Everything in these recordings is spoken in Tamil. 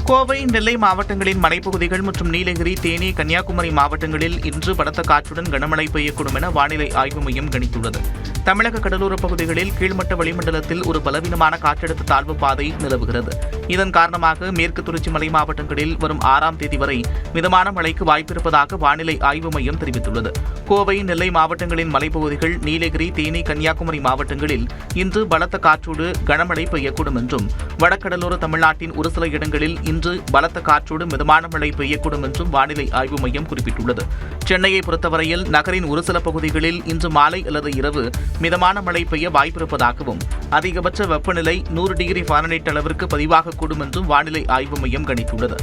கோவை, நெல்லை மாவட்டங்களின் மலைப்பகுதிகள் மற்றும் நீலகிரி, தேனி, கன்னியாகுமரி மாவட்டங்களில் இன்று பலத்த காற்றுடன் கனமழை பெய்யக்கூடும் என வானிலை ஆய்வு மையம் கணித்துள்ளது. தமிழக கடலோரப் பகுதிகளில் கீழ்மட்ட வளிமண்டலத்தில் ஒரு பலவீனமான காற்றழுத்த தாழ்வு பாதை நிலவுகிறது. இதன் காரணமாக மேற்கு தொடர்ச்சி மலை மாவட்டங்களில் வரும் 6ஆம் தேதி வரை மிதமான மழைக்கு வாய்ப்பிருப்பதாக வானிலை ஆய்வு மையம் தெரிவித்துள்ளது. கோவை, நெல்லை மாவட்டங்களின் மலைப்பகுதிகள், நீலகிரி, தேனி, கன்னியாகுமரி மாவட்டங்களில் இன்று பலத்த காற்றோடு கனமழை பெய்யக்கூடும் என்றும், வடகடலோர தமிழ்நாட்டின் ஒரு சில இடங்களில் இன்று பலத்த காற்றோடு மிதமான மழை பெய்யக்கூடும் என்றும் வானிலை ஆய்வு மையம் குறிப்பிட்டுள்ளது. சென்னையை பொறுத்தவரையில் நகரின் ஒரு சில பகுதிகளில் இன்று மாலை அல்லது இரவு மிதமான மழை பெய்ய வாய்ப்பிருப்பதாகவும், அதிகபட்ச வெப்பநிலை 100 டிகிரி ஃபாரன்ஹீட் அளவிற்கு பதிவாகக்கூடும் என்றும் வானிலை ஆய்வு மையம் கணித்துள்ளது.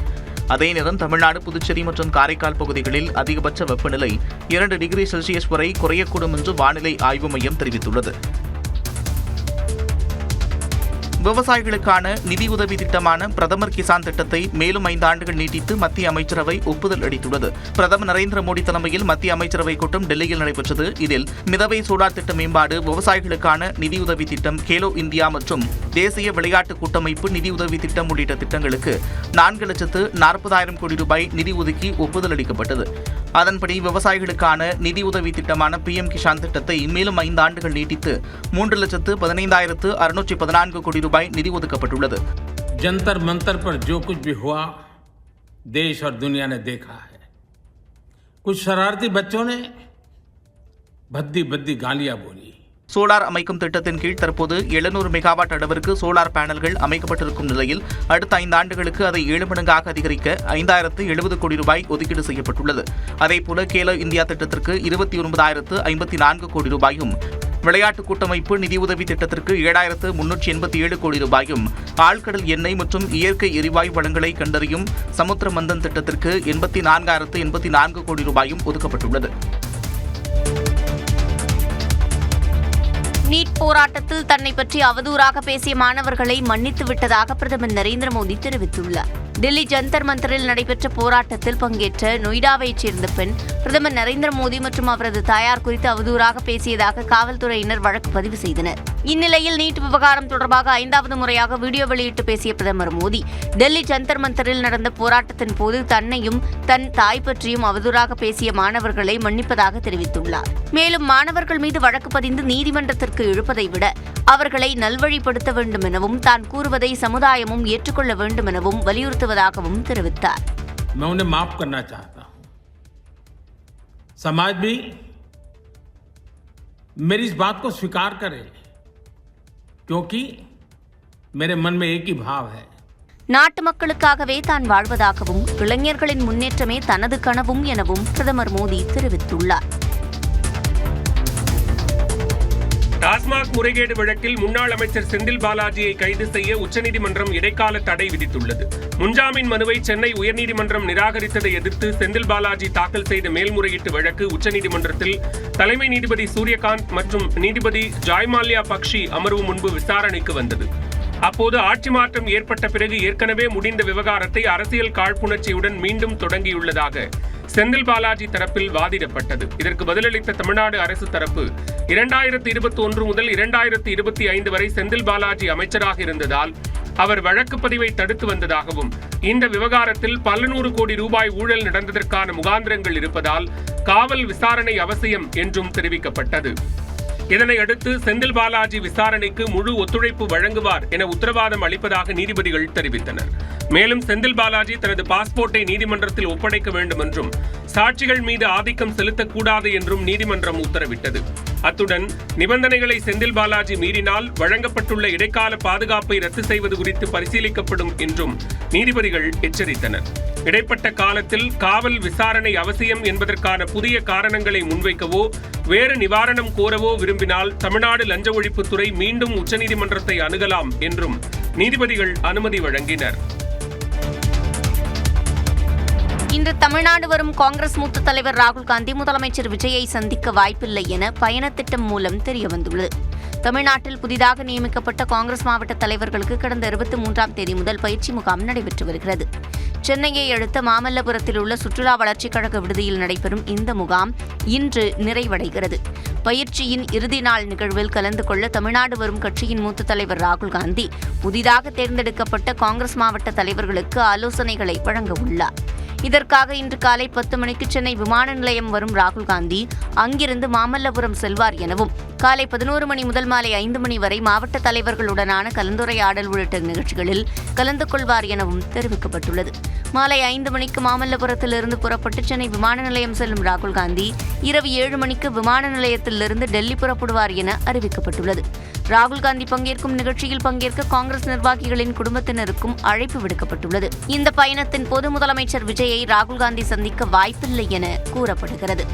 அதே நேரம் தமிழ்நாடு, புதுச்சேரி மற்றும் காரைக்கால் பகுதிகளில் அதிகபட்ச வெப்பநிலை 2 டிகிரி செல்சியஸ் வரை குறையக்கூடும் என்று வானிலை ஆய்வு மையம் தெரிவித்துள்ளது. விவசாயிகளுக்கான நிதியுதவி திட்டமான பிரதமர் கிசான் திட்டத்தை மேலும் 5 ஆண்டுகள் நீட்டித்து மத்திய அமைச்சரவை ஒப்புதல் அளித்துள்ளது. பிரதமர் நரேந்திர மோடி தலைமையில் மத்திய அமைச்சரவை கூட்டம் டெல்லியில் நடைபெற்றது. இதில் மிதவை சோலார் திட்ட மேம்பாடு, விவசாயிகளுக்கான நிதியுதவி திட்டம், கேலோ இந்தியா மற்றும் தேசிய விளையாட்டு கூட்டமைப்பு நிதியுதவி திட்டம் உள்ளிட்ட திட்டங்களுக்கு 4,40,000 கோடி ரூபாய் நிதி ஒதுக்கி ஒப்புதல் அளிக்கப்பட்டது. அதன்படி விவசாயிகளுக்கான நிதியுதவி திட்டமான PM கிசான் திட்டத்தை மேலும் 5 ஆண்டுகள் நீட்டித்து 3,15,614 கோடி ரூபாய் நிதி ஒதுக்கப்பட்டுள்ளது. जंतर मंतर पर जो कुछ भी हुआ देश और दुनिया ने देखा है। कुछ शरारती बच्चों ने भद्दी भद्दी गालियां बोली. சோலார் அமைக்கும் திட்டத்தின் கீழ் தற்போது 700 மெகாவாட் அளவிற்கு சோலார் பேனல்கள் அமைக்கப்பட்டிருக்கும் நிலையில் அடுத்த 5 ஆண்டுகளுக்கு அதை 7 மடங்காக அதிகரிக்க 5,070 கோடி ரூபாய் ஒதுக்கீடு செய்யப்பட்டுள்ளது. அதேபோல கேலோ இந்தியா திட்டத்திற்கு 29,054 கோடி ரூபாயும், விளையாட்டு கூட்டமைப்பு நிதியுதவி திட்டத்திற்கு 7,387 கோடி ரூபாயும், ஆழ்கடல் எண்ணெய் மற்றும் இயற்கை எரிவாயு வளங்களை கண்டறியும் சமுத்திர மந்தன் திட்டத்திற்கு 84,084 கோடி ரூபாயும் ஒதுக்கப்பட்டுள்ளது. நீட் போராட்டத்தில் தன்னை பற்றி அவதூறாக பேசிய மாணவர்களை மன்னித்து விட்டதாக பிரதமர் நரேந்திர மோடி தெரிவித்துள்ளார். டெல்லி ஜந்தர் மந்தரில் நடைபெற்ற போராட்டத்தில் பங்கேற்ற நொய்டாவைச் சேர்ந்த பெண் பிரதமர் நரேந்திர மோடி மற்றும் அவரது தாயார் குறித்து அவதூறாக பேசியதாக காவல்துறையினர் வழக்கு பதிவு செய்தனர். இந்நிலையில் நீட் விவகாரம் தொடர்பாக 5வது முறையாக வீடியோ வெளியிட்டு பேசிய பிரதமர் மோடி, டெல்லி ஜந்தர் மந்தரில் நடந்த போராட்டத்தின் போது தன்னையும் தன் தாய் பற்றியும் அவதூறாக பேசிய மாணவர்களை மன்னிப்பதாக தெரிவித்துள்ளார். மேலும் மாணவர்கள் மீது வழக்கு பதிந்து நீதிமன்றத்திற்கு இழுப்பதை விட அவர்களை நல்வழிப்படுத்த வேண்டும் எனவும், தான் கூறுவதை சமுதாயமும் ஏற்றுக்கொள்ள வேண்டும் எனவும் வலியுறுத்துவதாகவும் தெரிவித்தார். मैं उन्हें माफ करना चाहता हूं. समाज भी मेरी इस बात को स्वीकार करे, क्योंकि मेरे मन में एक ही भाव है. நாட்டு மக்களுக்காகவே தான் வாழ்வதாகவும், இளைஞர்களின் முன்னேற்றமே தனது கனவும் எனவும் பிரதமர் மோடி தெரிவித்துள்ளார். டாஸ்மாக் முறைகேடு வழக்கில் முன்னாள் அமைச்சர் செந்தில் பாலாஜியை கைது செய்ய உச்சநீதிமன்றம் இடைக்கால தடை விதித்துள்ளது. முன்ஜாமீன் மனுவை சென்னை உயர்நீதிமன்றம் நிராகரித்ததை எதிர்த்து செந்தில் பாலாஜி தாக்கல் செய்த மேல்முறையீட்டு வழக்கு உச்சநீதிமன்றத்தில் தலைமை நீதிபதி சூரியகாந்த் மற்றும் நீதிபதி ஜாய்மால்யா பக்ஷி அமர்வு முன்பு விசாரணைக்கு வந்தது. அப்போது ஆட்சி மாற்றம் ஏற்பட்ட பிறகு ஏற்கனவே முடிந்த விவகாரத்தை அரசியல் காழ்ப்புணர்ச்சியுடன் மீண்டும் தொடங்கியுள்ளதாக செந்தில் பாலாஜி தரப்பில் வாதிடப்பட்டது. இதற்கு பதிலளித்த தமிழ்நாடு அரசு தரப்பு 2021 முதல் 2025 வரை செந்தில் பாலாஜி அமைச்சராக இருந்ததால் அவர் வழக்கு பதிவை தடுத்து வந்ததாகவும், இந்த விவகாரத்தில் பல நூறு கோடி ரூபாய் ஊழல் நடந்ததற்கான முகாந்திரங்கள் இருப்பதால் காவல் விசாரணை அவசியம் என்றும் தெரிவிக்கப்பட்டது. இதனையடுத்து செந்தில் பாலாஜி விசாரணைக்கு முழு ஒத்துழைப்பு வழங்குவார் என உத்தரவாதம் அளிப்பதாக நீதிபதிகள் தெரிவித்தனர். மேலும் செந்தில் பாலாஜி தனது பாஸ்போர்ட்டை நீதிமன்றத்தில் ஒப்படைக்க வேண்டும் என்றும், சாட்சிகள் மீது ஆதிக்கம் செலுத்தக்கூடாது என்றும் நீதிமன்றம் உத்தரவிட்டது. அத்துடன் நிபந்தனைகளை செந்தில் பாலாஜி மீறினால் வழங்கப்பட்டுள்ள இடைக்கால பாதுகாப்பை ரத்து செய்வது குறித்து பரிசீலிக்கப்படும் என்றும் நீதிபதிகள் எச்சரித்தனர். இடைப்பட்ட காலத்தில் காவல் விசாரணை அவசியம் என்பதற்கான புதிய காரணங்களை முன்வைக்கவோ வேறு நிவாரணம் கோரவோ விரும்பினால் தமிழ்நாடு லஞ்ச ஒழிப்புத்துறை மீண்டும் உச்சநீதிமன்றத்தை அணுகலாம் என்றும் நீதிபதிகள் அனுமதி வழங்கினர். இன்று தமிழ்நாடு வரும் காங்கிரஸ் மூத்த தலைவர் ராகுல் காந்தி முதலமைச்சர் விஜயை சந்திக்க வாய்ப்பில்லை என பயண திட்டம் மூலம் தெரியவந்துள்ளது. தமிழ்நாட்டில் புதிதாக நியமிக்கப்பட்ட காங்கிரஸ் மாவட்ட தலைவர்களுக்கு கடந்த 23ஆம் தேதி முதல் பயிற்சி முகாம் நடைபெற்று வருகிறது. சென்னையை அடுத்த மாமல்லபுரத்தில் உள்ள சுற்றுலா வளர்ச்சிக் கழக விடுதியில் நடைபெறும் இந்த முகாம் இன்று நிறைவடைகிறது. பயிற்சியின் இறுதி நாள் நிகழ்வில் கலந்து கொள்ள தமிழ்நாடு வரும் கட்சியின் மூத்த தலைவர் ராகுல் காந்தி புதிதாக தேர்ந்தெடுக்கப்பட்ட காங்கிரஸ் மாவட்ட தலைவர்களுக்கு ஆலோசனைகளை வழங்க உள்ளார். இதற்காக இன்று காலை 10 மணிக்கு சென்னை விமான நிலையம் வரும் ராகுல் காந்தி அங்கிருந்து மாமல்லபுரம் செல்வார் எனவும், காலை 11 மணி முதல் மாலை 5 மணி வரை மாவட்ட தலைவர்களுடனான கலந்துரையாடல் உள்ளிட்ட நிகழ்ச்சிகளில் கலந்து கொள்வார் எனவும் தெரிவிக்கப்பட்டுள்ளது. மாலை 5 மணிக்கு மாமல்லபுரத்திலிருந்து புறப்பட்டு சென்னை விமான நிலையம் செல்லும் ராகுல் காந்தி இரவு 7 மணிக்கு விமான நிலையத்திலிருந்து டெல்லி புறப்படுவார் என அறிவிக்கப்பட்டுள்ளது. ராகுல் காந்தி பங்கேற்கும் நிகழ்ச்சியில் பங்கேற்க காங்கிரஸ் நிர்வாகிகளின் குடும்பத்தினருக்கும் அழைப்பு விடுக்கப்பட்டுள்ளது. இந்த பயணத்தின் போது முதலமைச்சர் விஜயை ராகுல் காந்தி சந்திக்க வாய்ப்பில்லை என கூறப்படுகிறது.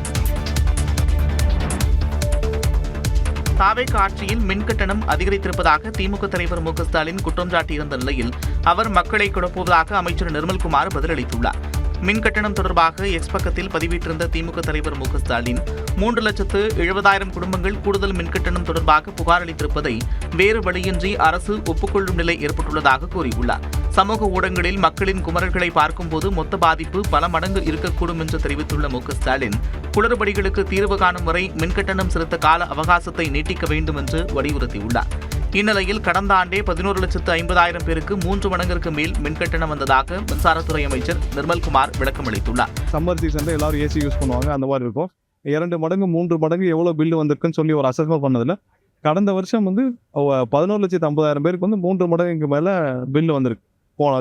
தாவேக ஆட்சியில் மின்கட்டணம் அதிகரித்திருப்பதாக திமுக தலைவர் மு க ஸ்டாலின் குற்றம் சாட்டியிருந்த நிலையில் அவர் மக்களை குழப்புவதாக அமைச்சர் நிர்மல்குமார் பதிலளித்துள்ளார். மின்கட்டணம் தொடர்பாக எக்ஸ் பக்கத்தில் பதிவிட்டிருந்த திமுக தலைவர் மு க ஸ்டாலின் 3,70,000 குடும்பங்கள் கூடுதல் மின்கட்டணம் தொடர்பாக புகார் அளித்திருப்பதை வேறு வழியின்றி அரசு ஒப்புக்கொள்ளும் நிலை ஏற்பட்டுள்ளதாக கூறியுள்ளார். சமூக ஊடகங்களில் மக்களின் குமரல்களை பார்க்கும்போது மொத்த பாதிப்பு பல மடங்கு இருக்கக்கூடும் என்று தெரிவித்துள்ள மு க ஸ்டாலின் குளறுபடிகளுக்கு தீர்வு காணும் வரை மின்கட்டணம் செலுத்த கால அவகாசத்தை நீட்டிக்க வேண்டும் என்று வலியுறுத்தியுள்ளார். இந்நிலையில் கடந்த ஆண்டே 11,50,000 பேருக்கு 3 மடங்கிற்கு மேல் மின்கட்டணம் வந்ததாக மின்சாரத்துறை அமைச்சர் நிர்மல்குமார் விளக்கமளித்துள்ளார். சம்மர் சீசன்ல எல்லாரும் ஏசி யூஸ் பண்ணுவாங்க, அந்த மாதிரி இருக்கும். 2 மடங்கு 3 மடங்கு எவ்வளோ பில்லு வந்திருக்குன்னு சொல்லி ஒரு அசஸ்மெண்ட் பண்ணதில்ல. கடந்த வருஷம் 11,50,000 பேருக்கு 3 மடங்குக்கு மேலே பில்லு வந்திருக்கு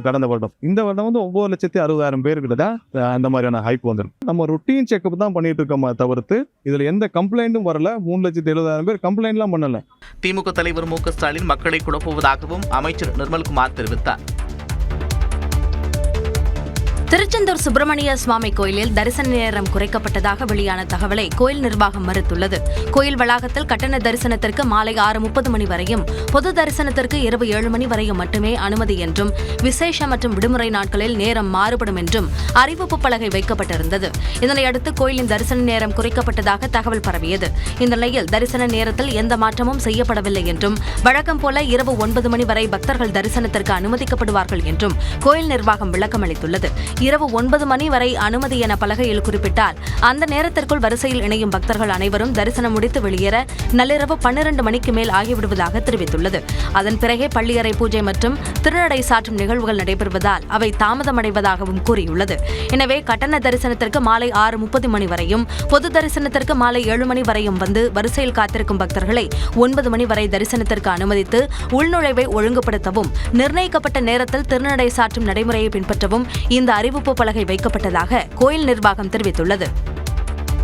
கடந்த வருடம். இந்த வருடம் 9,60,000 பேருக்கு தான் அந்த மாதிரியான ஹைப் வந்திருக்கு. நம்ம ருட்டீன் செக்அப் தான் பண்ணிட்டு இருக்கோமே தவிர்த்து இதுல எந்த கம்ப்ளைண்ட்டும் வரல. 3,70,000 பேர் கம்ப்ளைண்ட்லாம் பண்ணல. திமுக தலைவர் மு க ஸ்டாலின் மக்களை குழப்புவதாகவும் அமைச்சர் நிர்மல்குமார் தெரிவித்தார். திருச்செந்தூர் சுப்பிரமணிய சுவாமி கோயிலில் தரிசன நேரம் குறைக்கப்பட்டதாக வெளியான தகவலை கோயில் நிர்வாகம் மறுத்துள்ளது. கோயில் வளாகத்தில் கட்டண தரிசனத்திற்கு மாலை 6:30 மணி வரையும், பொது தரிசனத்திற்கு இரவு 7 மணி வரையும் மட்டுமே அனுமதி என்றும், விசேஷ மற்றும் விடுமுறை நாட்களில் நேரம் மாறுபடும் என்றும் அறிவிப்பு பலகை வைக்கப்பட்டிருந்தது. இதனையடுத்து கோயிலின் தரிசன நேரம் குறைக்கப்பட்டதாக தகவல் பரவியது. இந்த நிலையில் தரிசன நேரத்தில் எந்த மாற்றமும் செய்யப்படவில்லை என்றும், வழக்கம் போல இரவு 9 மணி வரை பக்தர்கள் தரிசனத்திற்கு அனுமதிக்கப்படுவார்கள் என்றும் கோயில் நிர்வாகம் விளக்கமளித்துள்ளது. இரவு 9 மணி வரை அனுமதி என பலகையில் குறிப்பிட்டால் அந்த நேரத்திற்குள் வரிசையில் இணையும் பக்தர்கள் அனைவரும் தரிசனம் முடித்து வெளியேற நள்ளிரவு 12 மணிக்கு மேல் ஆகிவிடுவதாக தெரிவித்துள்ளது. அதன் பிறகே பள்ளியறை பூஜை மற்றும் திருநடை சாற்றும் நிகழ்வுகள் நடைபெறுவதால் அவை தாமதமடைவதாகவும் கூறியுள்ளது. எனவே கட்டண தரிசனத்திற்கு மாலை 6:30 மணி வரையும், பொது தரிசனத்திற்கு மாலை 7 மணி வரையும் வந்து வரிசையில் காத்திருக்கும் பக்தர்களை 9 மணி வரை தரிசனத்திற்கு அனுமதித்து உள்நுழைவை ஒழுங்குபடுத்தவும், நிர்ணயிக்கப்பட்ட நேரத்தில் திருநடை சாற்றும் நடைமுறையை பின்பற்றவும் இந்த அறிவிப்பு பலகை வைக்கப்பட்டதாக கோயில் நிர்வாகம் தெரிவித்துள்ளது.